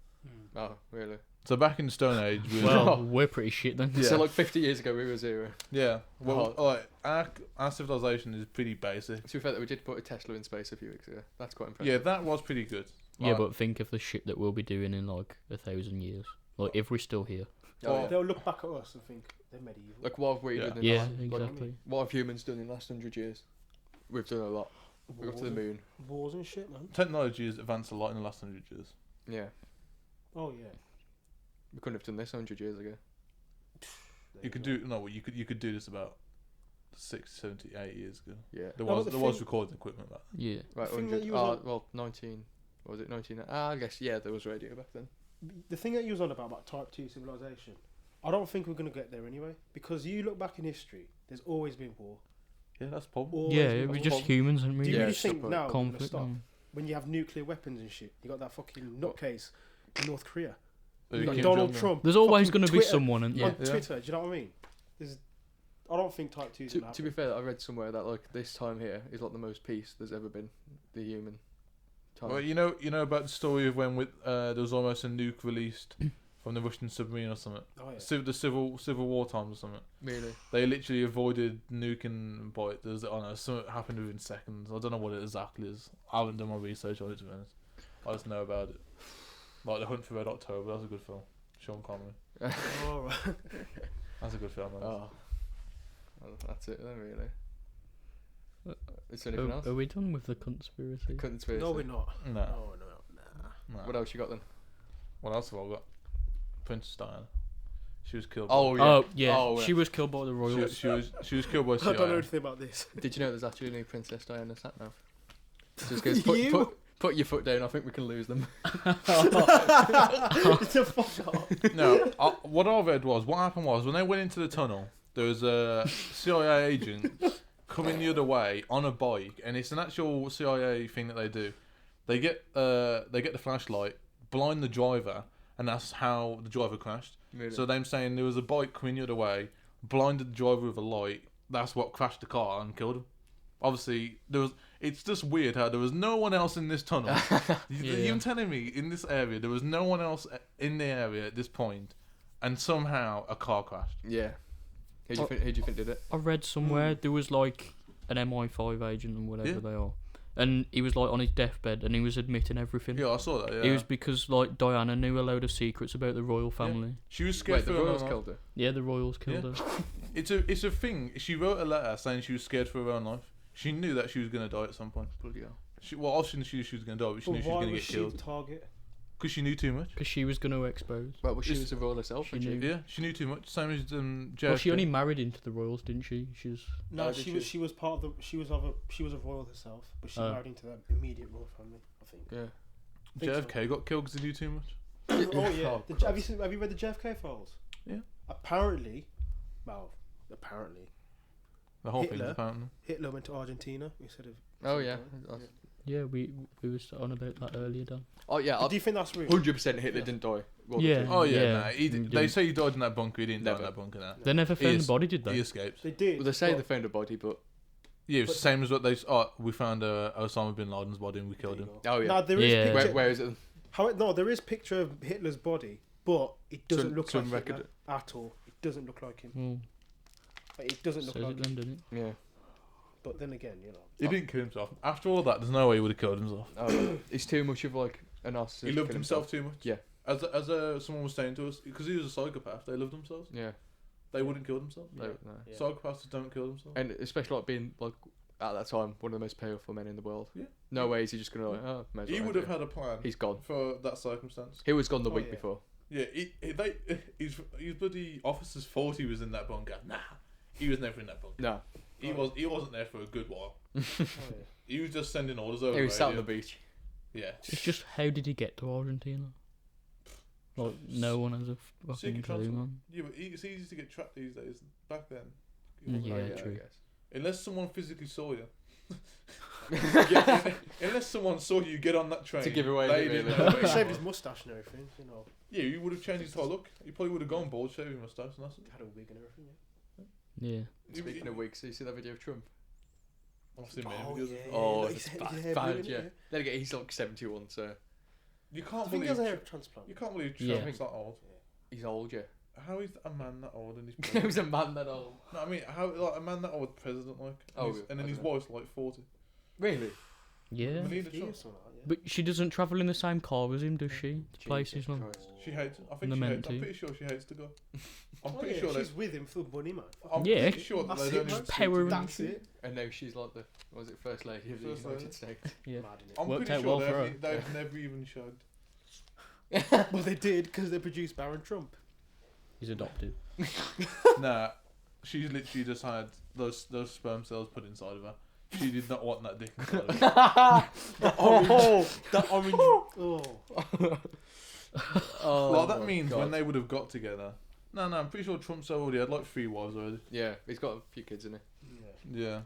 Oh, really? So back in the Stone Age, we were Well, we're pretty shit then. Yeah. So like 50 years ago, we were 0. yeah. Well, Oh. like our civilization is pretty basic. To be fair, we did put a Tesla in space a few weeks ago. That's quite impressive. Yeah, that was pretty good. Yeah, Like, but think of the shit that we'll be doing in like 1,000 years. Like if we're still here. Oh, Well, yeah. They'll look back at us and think they're medieval. Like what have we Yeah. done in Yeah, the last, like, exactly. what have humans done in the last 100 years? We've done a lot. We got to the moon. Wars and shit, man. technology has advanced a lot in the last 100 years. Yeah. Oh yeah. We couldn't have done this 100 years ago. There You could go. do you could do this about 60, 70, 80 years ago. Yeah. There No, was but the there was thing- recording equipment back then. Yeah. Right, The thing that 100. you was on- Well, 19. What was it? 19. I guess, yeah, there was radio back then. The thing that you was on about type 2 civilization, I don't think we're gonna get there anyway. Because you look back in history, there's always been war. Yeah, that's probably. Always Yeah, been we're war. just humans, and Do we you Yeah, really it's think not now we're gonna conflict. stop? and- When you have nuclear weapons and shit, you got that fucking nutcase in North Korea. Kim You got Jong-un. Donald Trump. There's always fucking going to be Twitter- someone, and Yeah. on Twitter. Do you know what I mean? I don't think type 2 is gonna To be happen. fair, I read somewhere that like this time here is like the most peace there's ever been. The human time. Well, you know about the story of when there was almost a nuke released from the Russian submarine or something. Oh yeah. The civil war times or something. Really? They literally avoided nuking by it. There's something happened within seconds. I don't know what it exactly is. I haven't done my research on it to be honest. I just know about it. Like The Hunt for Red October. That's a good film. Sean Connery. All right. That's a good film. Man. Oh. Well, that's it then, really. Is there anything else? Are we done with the conspiracy? Conspiracy. No, we're not. No. No, nah. No. What else you got then? What else have I got? Princess Diana. She was killed. Oh, by, yeah. Oh yeah, Oh, she was killed by the royals. she was killed by I don't know CIA. anything about this. Did you know there's actually a new Princess Diana sat nav? Just goes, put your foot down. I think we can lose them. It's a fuck off. No, what I read was what happened was when they went into the tunnel, there was a CIA agent coming the other way on a bike, and it's an actual CIA thing that they do. They get the flashlight, blind the driver, and that's how the driver crashed. Really? So them saying there was a bike coming the other way, blinded the driver with a light. That's what crashed the car and killed him. Obviously, it's just weird how there was no one else in this tunnel. You're telling me in this area there was no one else in the area at this point, and somehow a car crashed. Yeah. Who do you think did it? I read somewhere there was like an MI5 agent and whatever Yeah. they are, and he was like on his deathbed and he was admitting everything. Yeah, I saw that. Yeah, It was because like Diana knew a load of secrets about the royal family. she was scared Wait, the for her royals own life. killed her. Yeah, the royals killed her. It's a thing. She wrote a letter saying she was scared for her own life. She knew that she was gonna die at some point. Bloody hell. Obviously she was gonna die, but she But knew she was why gonna was get she killed the target? because she knew too much. Because she was going to expose. Well, she It's- was a royal herself. She wasn't knew. Yeah, she knew too much. Same as JFK. Well, she only married into the royals, didn't she? She's No, did she was part of the. She was a royal herself, but she Oh. married into the immediate royal family. I think. Yeah. JFK got killed because he knew too much. Oh yeah. Oh, Have you read the JFK files? Yeah. Apparently, The whole thing Hitler? apparently. Hitler went to Argentina instead of. Oh yeah. yeah. We was on about that earlier, Dan. Oh yeah. But do you think that's real? 100% Hitler didn't die. Well, Yeah. Oh yeah, Yeah, nah, he he did, they didn't. say he died in that bunker. He didn't die in Never. that bunker. Now They never He found is- the body, did he they? escaped. They did. Well, they say but they found a body, but Yeah, it's But- the same as what they. Oh, we found Osama bin Laden's body and we There killed you him. go. Oh yeah. Now there is Yeah. picture. Where is it? No, there is picture of Hitler's body, but it doesn't look some like record- Hitler at all. It doesn't look like him. Well, It doesn't look says like it him. then, doesn't it? Yeah. But then again, He didn't kill himself. After all that, there's no way he would have killed himself. Oh, he's too much of like a narcissist. He loved in himself too much. Yeah. As someone was saying to us, because he was a psychopath, they loved themselves. Yeah. They wouldn't kill themselves. No, no. Yeah. Psychopaths don't kill themselves. And especially like being like at that time one of the most powerful men in the world. Yeah. No way is he just gonna like may as He well would end have it. had a plan He's gone. for that circumstance. He was gone the Oh, week yeah. before. Yeah, his bloody officers thought he was in that bunker. Nah, he was never in that bunker. No. He wasn't there for a good while. Oh, yeah. He was just sending orders over. He was sat on radio. the beach. Yeah. It's just how did he get to Argentina? Like no one has a fucking Secret clue, transport. man. Yeah, but it's easy to get trapped these days. Back then, Yeah, Oh, true. I guess. unless someone physically saw you. Unless someone saw you get on that train To give away they the didn't really- know where He you shaved were. his mustache and everything. Yeah, he would have changed his whole look. He probably would have gone bald, shaved his mustache, and that's it. Had a wig and everything. Yeah. Speaking of weeks, you see that video of Trump? I've seen many Oh, videos. yeah. Of it. Oh, Like, it's his bad, hair bad, blue, innit? yeah. Then again, he's like 71, so You I can't think he believe has a hair transplant. you can't believe Yeah. Trump's that old. he's old, yeah. How is a man that old and he's He president? was a man that old. No, I mean, how like a man that old president like? Oh, And, and then I his don't know. wife's like 40. Really? Yeah. Melania He Trump. is something like that, yeah. But she doesn't travel in the same car as him, does she? To places Jesus like. Christ. She hates it. I think And she they're hates. meant I'm to. pretty sure she hates to go. I'm Oh, pretty yeah, sure she's that. with him for money, man. I'm Yeah. pretty sure that That's they it, don't man. even Power speak to- and That's it. And now she's like the, what was it, First Lady of the First United Lady. States. Yeah. Mad, innit? I'm Worked pretty out sure well for her. they've never even shagged. Well, they did because they produced Baron Trump. He's adopted. Nah, she's literally just had those sperm cells put inside of her. She did not want that dick inside of her. That orange. Oh. Oh, Well, that my means God. when they would have got together. No, I'm pretty sure Trump's already had like 3 wives already. Yeah, he's got a few kids in it. Yeah. Yeah.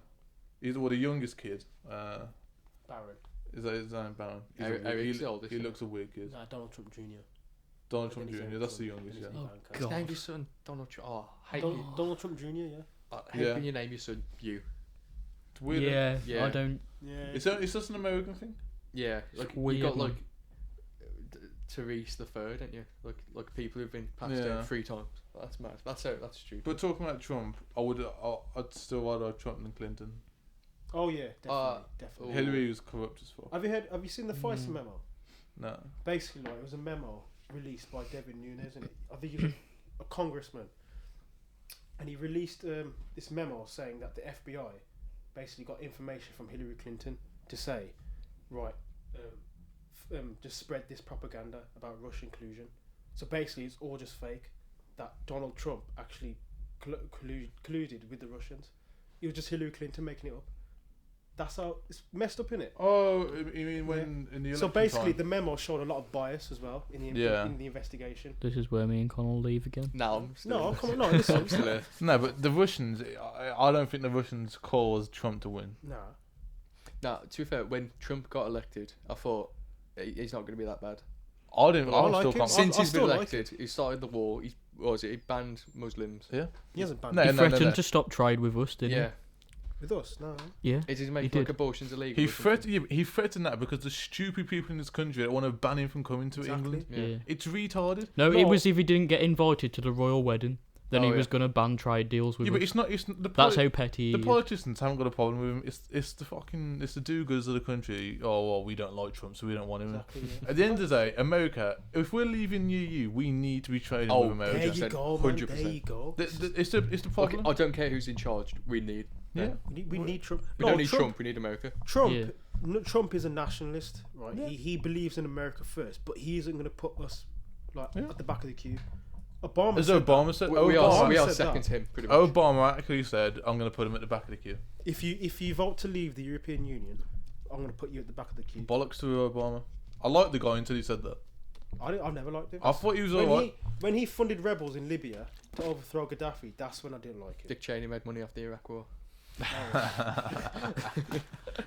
He's the youngest kid. Baron. Is that his name, Baron? He's Eric- a weird- Eric's he, the oldest, he yeah. looks a weird kid. Nah, Donald Trump Jr. Donald And Trump then his Jr. own That's the son, youngest, and yeah. his Oh, own banker. He's God. named his son Donald Trump. Oh, how Donald Trump Jr. Yeah. how Yeah. can you name your son you? It's weird. Yeah, Yeah. I don't. Yeah. It's just an American thing. Yeah, like you weird, got man. like Therese the Third, don't you? Like people who've been passed Yeah. down 3 times. That's mad. That's stupid. But talking about Trump, I'd still rather have Trump than Clinton. Oh yeah, definitely, Oh. definitely. Hillary was corrupt as fuck. Have you seen the Pfizer Mm. memo? No. Basically, like, it was a memo released by Devin Nunes, and I think he was a congressman, and he released this memo saying that the FBI basically got information from Hillary Clinton to say, right, just spread this propaganda about Russian collusion. So basically, it's all just fake. That Donald Trump actually colluded with the Russians. It was just Hillary Clinton making it up. That's how it's messed up, innit? Oh, you mean when in the election So basically, time? the memo showed a lot of bias as well in the Yeah. in the investigation. This is where me and Connell leave again. Now I'm still No, come on, no, listen. I'm still here. No, but the Russians, I don't think the Russians caused Trump to win. Nah. Now, to be fair, when Trump got elected, I thought he's not going to be that bad. I didn't. I I like still him. can't. Since I he's been still like elected, he started the war. He banned Muslims. Yeah. He hasn't banned No, He it. no, no, threatened no. to stop trade with us, didn't Yeah, with us. No. he? Yeah. it is He making did. like abortions illegal. He or something. threatened that because the stupid people in this country that want to ban him from coming to Exactly. England. Yeah. It's retarded. No, No. it was if he didn't get invited to the royal wedding, then Oh, he yeah. was going to ban trade deals with Yeah, us. but it's not. It's the. That's how petty he The is. politicians haven't got a problem with him. It's the do-gooders of the country. Oh well, we don't like Trump, so we don't want him. Exactly. Yeah. At the end of the day, America. If we're leaving EU, we need to be trading Oh, with America. There you 100%, go, man. 100%. There you go. It's the Like, problem. I don't care who's in charge. We need. Yeah. We need Trump. We No, don't need Trump. We need America. Trump. Yeah. Trump is a nationalist, right? Yeah. He believes in America first, but he isn't going to put us like Yeah. at the back of the queue. Obama. As said Obama said, We Obama are said second that. to him, pretty much. Obama actually said, "I'm going to put him at the back of the queue." that if you vote to leave the European Union, I'm going to put you at the back of the queue. Bollocks to Obama. I liked the guy until he said that. I've never liked him. I thought he was When alright. when he funded rebels in Libya to overthrow Gaddafi, that's when I didn't like him. Dick Cheney made money off the Iraq War.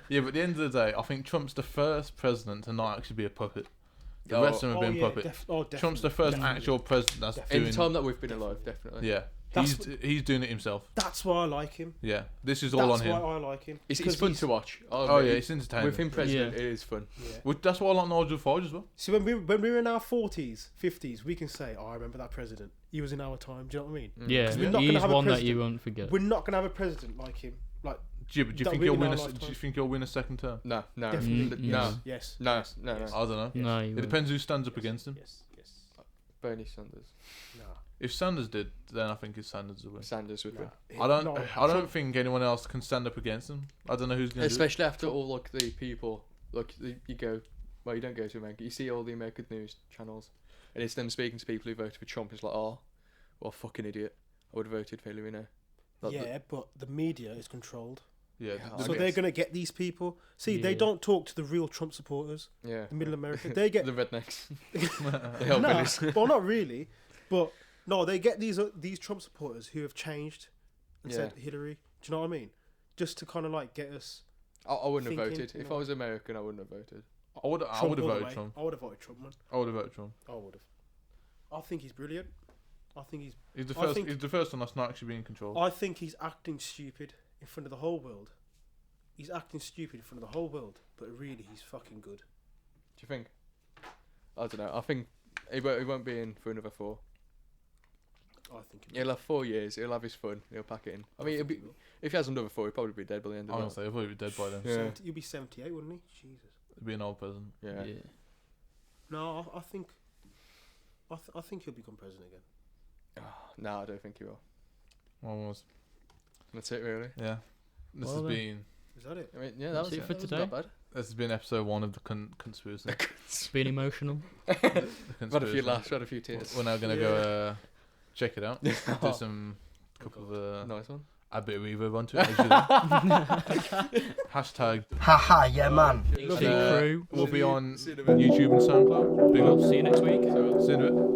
Yeah, but at the end of the day, I think Trump's the first president to not actually be a puppet. The rest of them have been puppets. definitely. Trump's the first Definitely. actual president that's In doing. the time that we've been alive, definitely. Yeah, He's doing it himself. That's why I like him. Yeah, this is all That's on him. why I like him. It's Because fun he's- to watch. Oh yeah, it's entertaining. With him president, Yeah. it is fun. Yeah. That's why I like Nigel Farage as well. See, when we're in our 40s, 50s, we can say, "Oh, I remember that president. He was in our time." Do you know what I mean? Yeah, 'Cause we're not gonna he's have a one that president. you won't forget. We're not gonna have a president like him. Like, Do you That think we he'll in win? our Do lifetime. you think he'll win a second term? No, Definitely. no, yes. no, yes, no, yes. no. I don't know. No, he It won't. depends who stands up against him. Yes. Bernie Sanders. Nah. If Sanders did, then I think it's Sanders will win. Sanders would win. I don't. No, I don't think anyone else can stand up against him. I don't know who's going to. Especially after all like the people, like you go, well, you don't go to America. You see all the American news channels, and it's them speaking to people who voted for Trump. It's like, oh, what a fucking idiot! I would have voted for Hillary now. Yeah, but the media is controlled, Yeah. Yeah, so I they're guess. gonna get these people. See, they Yeah. don't talk to the real Trump supporters Yeah, in Middle America. They get the rednecks. the no, hillbillies. well, not really, but no, they get these Trump supporters who have changed and Yeah. said Hillary. Do you know what I mean? Just to kind of like get us. I wouldn't have Thinking, voted you if know. I was American. I wouldn't have voted. I would have all the voted way. Trump. I would have voted Trump, man. I would have voted Trump. I would have. I think he's brilliant. I think he's. He's the I first. think- He's the first one that's not actually being controlled. I think he's acting stupid in front of the whole world. He's acting stupid in front of the whole world, but really he's fucking good. Do you think? I don't know. I think he won't be in for another 4. I think. He'll have 4 years. He'll have his fun. He'll pack it in. I mean, if he has another 4, he'll probably be dead by the end of it. Honestly, he'll probably be dead by then. Yeah. You'll be 78, wouldn't he? Jesus. He'll be an old president. Yeah. Yeah. No, I think. I think he'll become president again. No, I don't think he will. Almost. That's it, really. Yeah. This Well has then. been. Is that it? I mean, yeah, that That's was it for that was today. Not bad. This has been episode 1 of the conspiracy. It's been emotional. The We've had a few conspiracy. laughs, had a few tears. We're now gonna go check it out. Do some couple of Nice one. a bit of reverb onto it. as usual. Hashtag. Haha, yeah, man. Lovely crew. We'll be on See you in a bit. YouTube and SoundCloud. Big Well, ups. see you next week. See you in a bit.